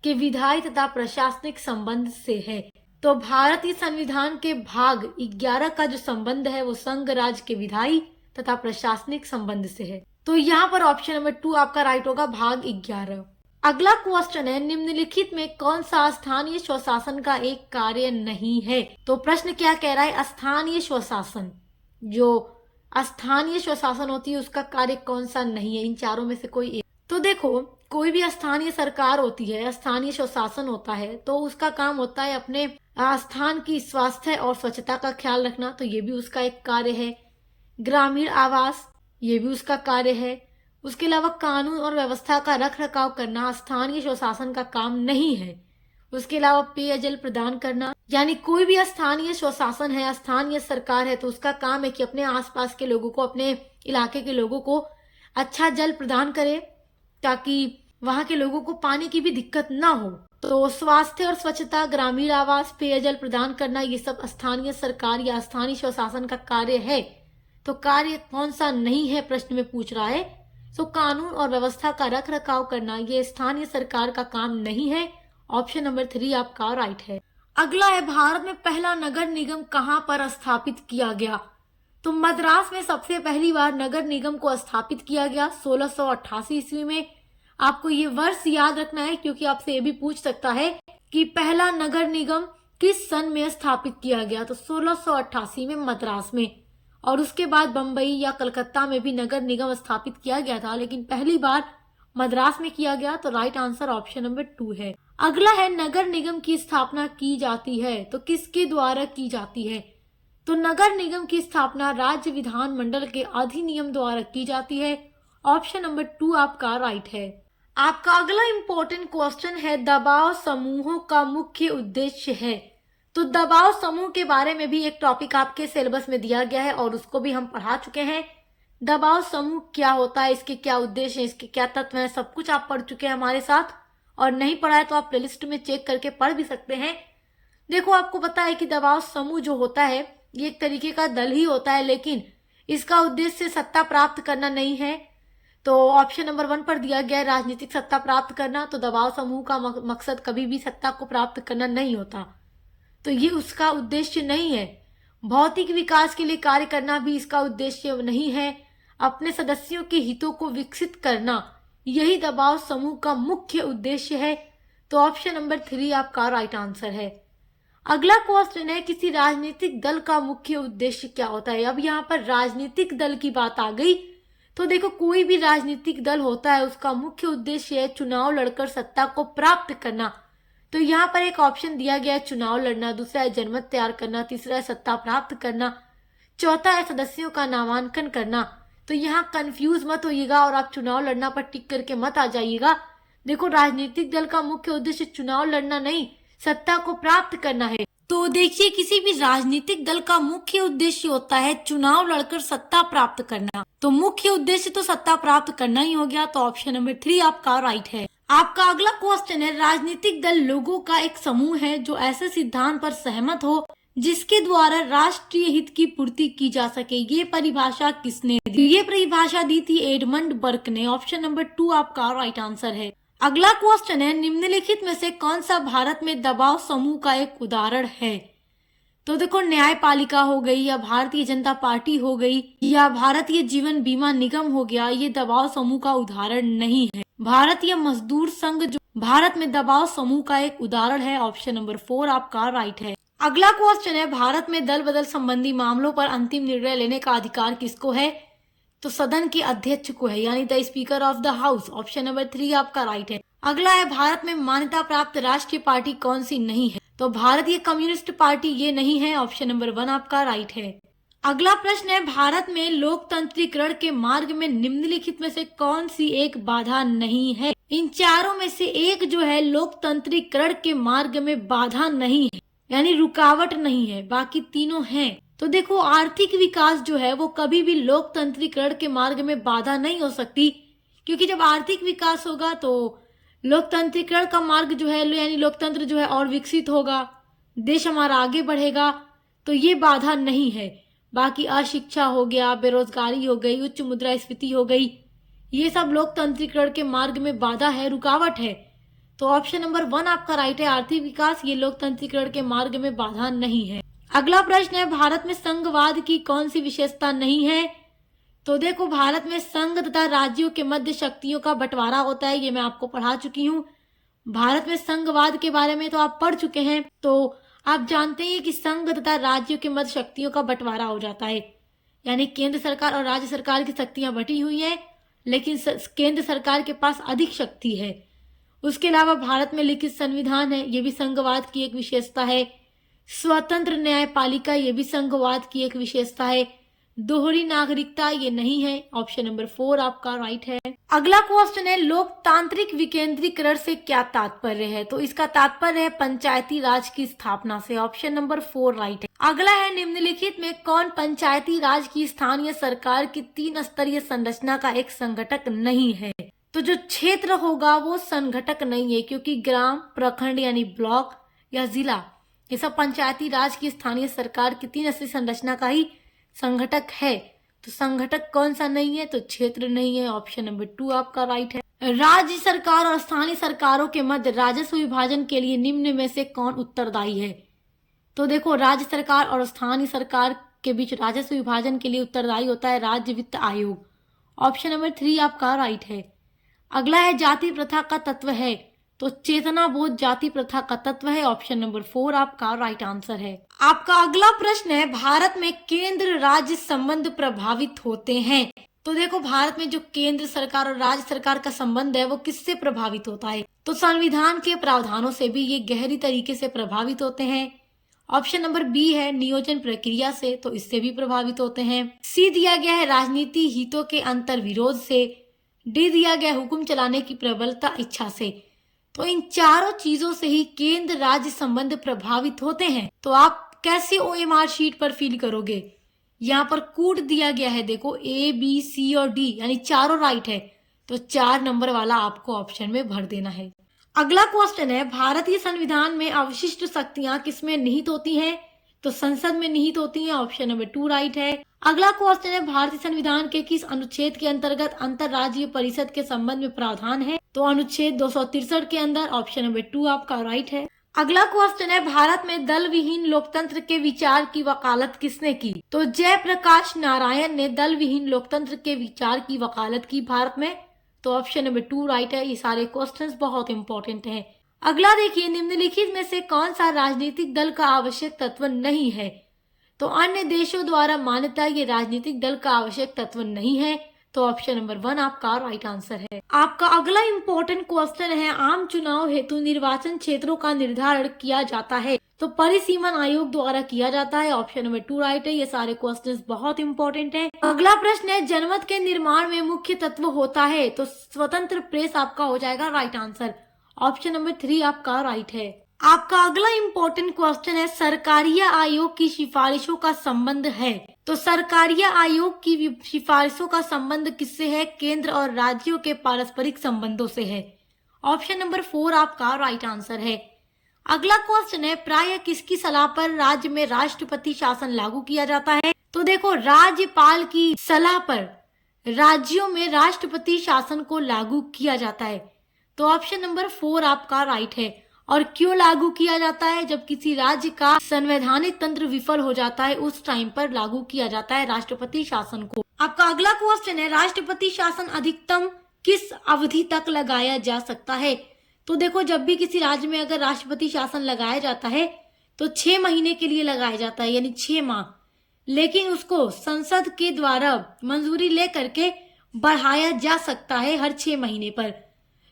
के विधायी तथा प्रशासनिक संबंध से है? तो भारतीय संविधान के भाग 11 का जो संबंध है वो संघ राज्य के विधायी तथा प्रशासनिक संबंध से है। तो यहाँ पर ऑप्शन नंबर 2 आपका राइट होगा, भाग 11। अगला क्वेश्चन है, निम्नलिखित में कौन सा स्थानीय स्वशासन का एक कार्य नहीं है? तो प्रश्न क्या कह रहा है, स्थानीय स्वशासन, जो स्थानीय स्वशासन होती है उसका कार्य कौन सा नहीं है? इन चारों में से कोई एक। तो देखो, कोई भी स्थानीय सरकार होती है, स्थानीय स्वशासन होता है, तो उसका काम होता है अपने स्थान की स्वास्थ्य और स्वच्छता का ख्याल रखना, तो ये भी उसका एक कार्य है। ग्रामीण आवास, ये भी उसका कार्य है। उसके अलावा कानून और व्यवस्था का रख रखाव करना स्थानीय स्वशासन का काम नहीं है। उसके अलावा पेयजल प्रदान करना, यानी कोई भी स्थानीय स्वशासन है, स्थानीय सरकार है, तो उसका काम है कि अपने आसपास के लोगों को, अपने इलाके के लोगों को अच्छा जल प्रदान करे, ताकि वहां के लोगों को पानी की भी दिक्कत ना हो। तो स्वास्थ्य और स्वच्छता, ग्रामीण आवास, पेयजल प्रदान करना, ये सब स्थानीय सरकार या स्थानीय स्वशासन का कार्य है। तो कार्य कौन सा नहीं है प्रश्न में पूछ रहा है। तो कानून और व्यवस्था का रख रखाव करना, ये स्थानीय सरकार का काम नहीं है। ऑप्शन नंबर 3 आपका राइट है। अगला है, भारत में पहला नगर निगम कहाँ पर स्थापित किया गया? तो मद्रास में सबसे पहली बार नगर निगम को स्थापित किया गया 1688 ईस्वी में। आपको ये वर्ष याद रखना है, क्योंकि आपसे ये भी पूछ सकता है कि पहला नगर निगम किस सन में स्थापित किया गया? तो 1688 में मद्रास में। और उसके बाद बम्बई या कलकत्ता में भी नगर निगम स्थापित किया गया था, लेकिन पहली बार मद्रास में किया गया। तो राइट आंसर ऑप्शन नंबर 2 है। अगला है, नगर निगम की स्थापना की जाती है तो किसके द्वारा की जाती है? तो नगर निगम की स्थापना राज्य विधान मंडल के अधिनियम द्वारा की जाती है। ऑप्शन नंबर 2 आपका राइट है। आपका अगला इंपॉर्टेंट क्वेश्चन है, दबाव समूहों का मुख्य उद्देश्य है। तो दबाव समूह के बारे में भी एक टॉपिक आपके सिलेबस में दिया गया है और उसको भी हम पढ़ा चुके हैं। दबाव समूह क्या होता है, इसके क्या उद्देश्य है, इसके क्या तत्व हैं, सब कुछ आप पढ़ चुके हैं हमारे साथ। और नहीं पढ़ा है तो आप प्लेलिस्ट में चेक करके पढ़ भी सकते हैं। देखो, आपको पता है कि दबाव समूह जो होता है ये एक तरीके का दल ही होता है, लेकिन इसका उद्देश्य सत्ता प्राप्त करना नहीं है। तो ऑप्शन नंबर 1 पर दिया गया है राजनीतिक सत्ता प्राप्त करना। तो दबाव समूह का मकसद कभी भी सत्ता को प्राप्त करना नहीं होता, तो ये उसका उद्देश्य नहीं है। भौतिक विकास के लिए कार्य करना भी इसका उद्देश्य नहीं है। अपने सदस्यों के हितों को विकसित करना, यही दबाव समूह का मुख्य उद्देश्य है। तो ऑप्शन नंबर 3 आपका राइट आंसर है। अगला क्वेश्चन है, किसी राजनीतिक दल का मुख्य उद्देश्य क्या होता है। अब यहाँ पर राजनीतिक दल की बात आ गई, तो देखो कोई भी राजनीतिक दल होता है उसका मुख्य उद्देश्य है चुनाव लड़कर सत्ता को प्राप्त करना। तो यहाँ पर एक ऑप्शन दिया गया है चुनाव लड़ना, दूसरा है जनमत तैयार करना, तीसरा है सत्ता प्राप्त करना, चौथा है सदस्यों का नामांकन करना। तो यहाँ कंफ्यूज मत होइएगा और आप चुनाव लड़ना पर टिक करके मत आ जाइएगा। देखो राजनीतिक दल का मुख्य उद्देश्य चुनाव लड़ना नहीं, सत्ता को प्राप्त करना है। तो देखिए किसी भी राजनीतिक दल का मुख्य उद्देश्य होता है चुनाव लड़कर सत्ता प्राप्त करना, तो मुख्य उद्देश्य तो सत्ता प्राप्त करना ही हो गया। तो ऑप्शन नंबर 3 आपका राइट है। आपका अगला क्वेश्चन है, राजनीतिक दल लोगों का एक समूह है जो ऐसे सिद्धांत पर सहमत हो जिसके द्वारा राष्ट्रीय हित की पूर्ति की जा सके। ये परिभाषा किसने दी? ये परिभाषा दी थी एडमंड बर्क ने। ऑप्शन नंबर 2 आपका राइट आंसर है। अगला क्वेश्चन है, निम्नलिखित में से कौन सा भारत में दबाव समूह का एक उदाहरण है। तो देखो न्यायपालिका हो गई, या भारतीय जनता पार्टी हो गई, या भारतीय जीवन बीमा निगम हो गया, ये दबाव समूह का उदाहरण नहीं है। भारतीय मजदूर संघ जो भारत में दबाव समूह का एक उदाहरण है। ऑप्शन नंबर 4 आपका राइट है। अगला क्वेश्चन है, भारत में दल बदल संबंधी मामलों पर अंतिम निर्णय लेने का अधिकार किसको है। तो सदन के अध्यक्ष को है, यानी the speaker of the house. Option number 3 आपका राइट है। अगला है, भारत में मान्यता प्राप्त राष्ट्रीय पार्टी कौन सी नहीं है। तो भारतीय कम्युनिस्ट पार्टी ये नहीं है। ऑप्शन नंबर 1 आपका राइट है। अगला प्रश्न है, भारत में लोकतंत्रीकरण के मार्ग में निम्नलिखित में से कौन सी एक बाधा नहीं है। इन चारों में से एक जो है लोकतंत्रीकरण के मार्ग में बाधा नहीं है, यानी रुकावट नहीं है, बाकी तीनों हैं। तो देखो आर्थिक विकास जो है वो कभी भी लोकतंत्रीकरण के मार्ग में बाधा नहीं हो सकती, क्योंकि जब आर्थिक विकास होगा तो लोकतंत्रीकरण का मार्ग जो है यानी लोकतंत्र जो है और विकसित होगा, देश हमारा आगे बढ़ेगा, तो ये बाधा नहीं है। बाकी अशिक्षा हो गया, बेरोजगारी हो गई, उच्च मुद्रास्फीति हो गई, ये सब लोकतंत्रीकरण के मार्ग में बाधा है, रुकावट है। तो ऑप्शन नंबर 1 आपका राइट है। आर्थिक विकास ये लोकतंत्रीकरण के मार्ग में बाधा नहीं है। अगला प्रश्न है, भारत में संघवाद की कौन सी विशेषता नहीं है। तो देखो भारत में संघ तथा राज्यों के मध्य शक्तियों का बंटवारा होता है, ये मैं आपको पढ़ा चुकी हूँ। भारत में संघवाद के बारे में तो आप पढ़ चुके हैं, तो आप जानते हैं कि संघ तथा राज्यों के मध्य शक्तियों का बंटवारा हो जाता है, यानी केंद्र सरकार और राज्य सरकार की शक्तियां बटी हुई हैं, लेकिन केंद्र सरकार के पास अधिक शक्ति है। उसके अलावा भारत में लिखित संविधान है, ये भी संघवाद की एक विशेषता है। स्वतंत्र न्यायपालिका ये भी संघवाद की एक विशेषता है। दोहरी नागरिकता ये नहीं है। ऑप्शन नंबर 4 आपका राइट है। अगला क्वेश्चन है, लोकतांत्रिक विकेंद्रीकरण से क्या तात्पर्य है। तो इसका तात्पर्य है पंचायती राज की स्थापना से। ऑप्शन नंबर 4 राइट है। अगला है, निम्नलिखित में कौन पंचायती राज की स्थानीय सरकार की 3 स्तरीय संरचना का एक संघटक नहीं है। तो जो क्षेत्र होगा वो संघटक नहीं है, क्योंकि ग्राम, प्रखंड यानी ब्लॉक या जिला, ये सब पंचायती राज की स्थानीय सरकार की 3 स्तरीय संरचना का ही संघटक है। तो संघटक कौन सा नहीं है, तो क्षेत्र नहीं है। ऑप्शन नंबर 2 आपका राइट है। राज्य सरकार और स्थानीय सरकारों के मध्य राजस्व विभाजन के लिए निम्न में से कौन उत्तरदायी है। तो देखो राज्य सरकार और स्थानीय सरकार के बीच राजस्व विभाजन के लिए उत्तरदायी होता है राज्य वित्त आयोग। ऑप्शन नंबर 3 आपका राइट है। अगला है, जाति प्रथा का तत्व है। तो चेतना बोध जाति प्रथा का तत्व है। ऑप्शन नंबर 4 आपका राइट आंसर है। आपका अगला प्रश्न है, भारत में केंद्र राज्य संबंध प्रभावित होते हैं। तो देखो भारत में जो केंद्र सरकार और राज्य सरकार का संबंध है वो किससे प्रभावित होता है। तो संविधान के प्रावधानों से भी ये गहरी तरीके से प्रभावित होते हैं। ऑप्शन नंबर बी है नियोजन प्रक्रिया से, तो इससे भी प्रभावित होते हैं। सी दिया गया है राजनीति हितों के अंतर विरोध से। डी दिया गया हुक्म चलाने की प्रबलता इच्छा से। तो इन चारों चीजों से ही केंद्र राज्य संबंध प्रभावित होते हैं। तो आप कैसे ओएमआर शीट पर फिल करोगे, यहाँ पर कोड दिया गया है, देखो A, B, C और D, यानी चारों राइट है, तो 4 नंबर वाला आपको ऑप्शन में भर देना है। अगला क्वेश्चन है, भारतीय संविधान में अवशिष्ट शक्तियां किसमें निहित होती हैं। तो संसद में निहित होती है। ऑप्शन नंबर 2 राइट है। अगला क्वेश्चन है, भारतीय संविधान के किस अनुच्छेद के अंतर्गत अंतरराज्यीय परिषद के संबंध में प्रावधान है? तो अनुच्छेद 263 के अंदर। ऑप्शन नंबर 2 आपका राइट है। अगला क्वेश्चन है, भारत में दल विहीन लोकतंत्र के विचार की वकालत किसने की? तो जयप्रकाश नारायण ने दल विहीन लोकतंत्र के विचार की वकालत की भारत में। तो ऑप्शन नंबर 2 राइट है। ये सारे क्वेश्चंस बहुत इंपॉर्टेंट हैं। अगला देखिए, निम्नलिखित में से कौन सा राजनीतिक दल का आवश्यक तत्व नहीं है? तो अन्य देशों द्वारा मान्यता ये राजनीतिक दल का आवश्यक तत्व नहीं है। तो ऑप्शन नंबर 1 आपका राइट आंसर है। आपका अगला इम्पोर्टेंट क्वेश्चन है, आम चुनाव हेतु निर्वाचन क्षेत्रों का निर्धारण किया जाता है तो परिसीमन आयोग द्वारा किया जाता है। ऑप्शन नंबर 2 राइट है। ये सारे क्वेश्चंस बहुत इंपॉर्टेंट हैं। अगला प्रश्न है, जनमत के निर्माण में मुख्य तत्व होता है तो स्वतंत्र प्रेस आपका हो जाएगा राइट आंसर। ऑप्शन नंबर 3 आपका राइट है। आपका अगला इम्पोर्टेंट क्वेश्चन है, सरकारीय आयोग की सिफारिशों का संबंध है तो सरकारीय आयोग की सिफारिशों का संबंध किससे है? केंद्र और राज्यों के पारस्परिक संबंधों से है। ऑप्शन नंबर 4 आपका राइट आंसर है। अगला क्वेश्चन है, प्राय किसकी सलाह पर राज्य में राष्ट्रपति शासन लागू किया जाता है? तो देखो, राज्यपाल की सलाह पर राज्यों में राष्ट्रपति शासन को लागू किया जाता है। तो ऑप्शन नंबर 4 आपका राइट है। और क्यों लागू किया जाता है? जब किसी राज्य का संवैधानिक तंत्र विफल हो जाता है उस टाइम पर लागू किया जाता है राष्ट्रपति शासन को। आपका अगला क्वेश्चन है, राष्ट्रपति शासन अधिकतम किस अवधि तक लगाया जा सकता है? तो देखो, जब भी किसी राज्य में अगर राष्ट्रपति शासन लगाया जाता है तो 6 महीने के लिए लगाया जाता है, यानी 6 माह। लेकिन उसको संसद के द्वारा मंजूरी लेकर के बढ़ाया जा सकता है हर 6 महीने पर।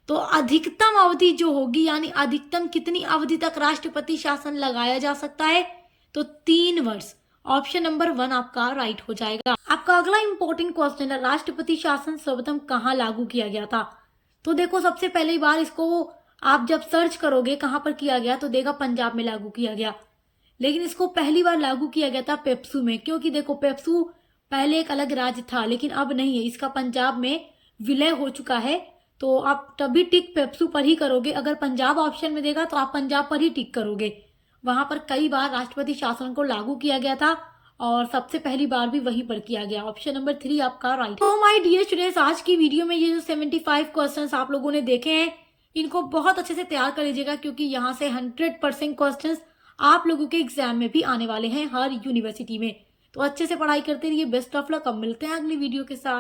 तो अधिकतम अवधि जो होगी, यानी अधिकतम कितनी अवधि तक राष्ट्रपति शासन लगाया जा सकता है? तो 3 वर्ष। ऑप्शन नंबर 1 आपका राइट हो जाएगा। आपका अगला इंपॉर्टेंट क्वेश्चन है, राष्ट्रपति शासन सर्वप्रथम कहाँ लागू किया गया था? तो देखो, सबसे पहली बार इसको आप जब सर्च करोगे कहाँ पर किया गया तो देगा पंजाब में लागू किया गया। लेकिन इसको पहली बार लागू किया गया था पेप्सू में, क्योंकि देखो पेप्सू पहले एक अलग राज्य था लेकिन अब नहीं है, इसका पंजाब में विलय हो चुका है। तो आप तभी टिक पेप्सू पर ही करोगे। अगर पंजाब ऑप्शन में देगा तो आप पंजाब पर ही टिक करोगे। वहां पर कई बार राष्ट्रपति शासन को लागू किया गया था और सबसे पहली बार भी वहीं पर किया गया। ऑप्शन नंबर 3 आपका राइट। तो माय डियर स्टूडेंट्स, आज की वीडियो में ये जो 75 क्वेश्चंस आप लोगों ने देखे हैं इनको बहुत अच्छे से तैयार कर लीजिएगा, क्योंकि यहाँ से 100% क्वेश्चंस आप लोगों के एग्जाम में भी आने वाले हैं हर यूनिवर्सिटी में। तो अच्छे से पढ़ाई करते रहिए। Best of luck. अब मिलते हैं अगली वीडियो के साथ।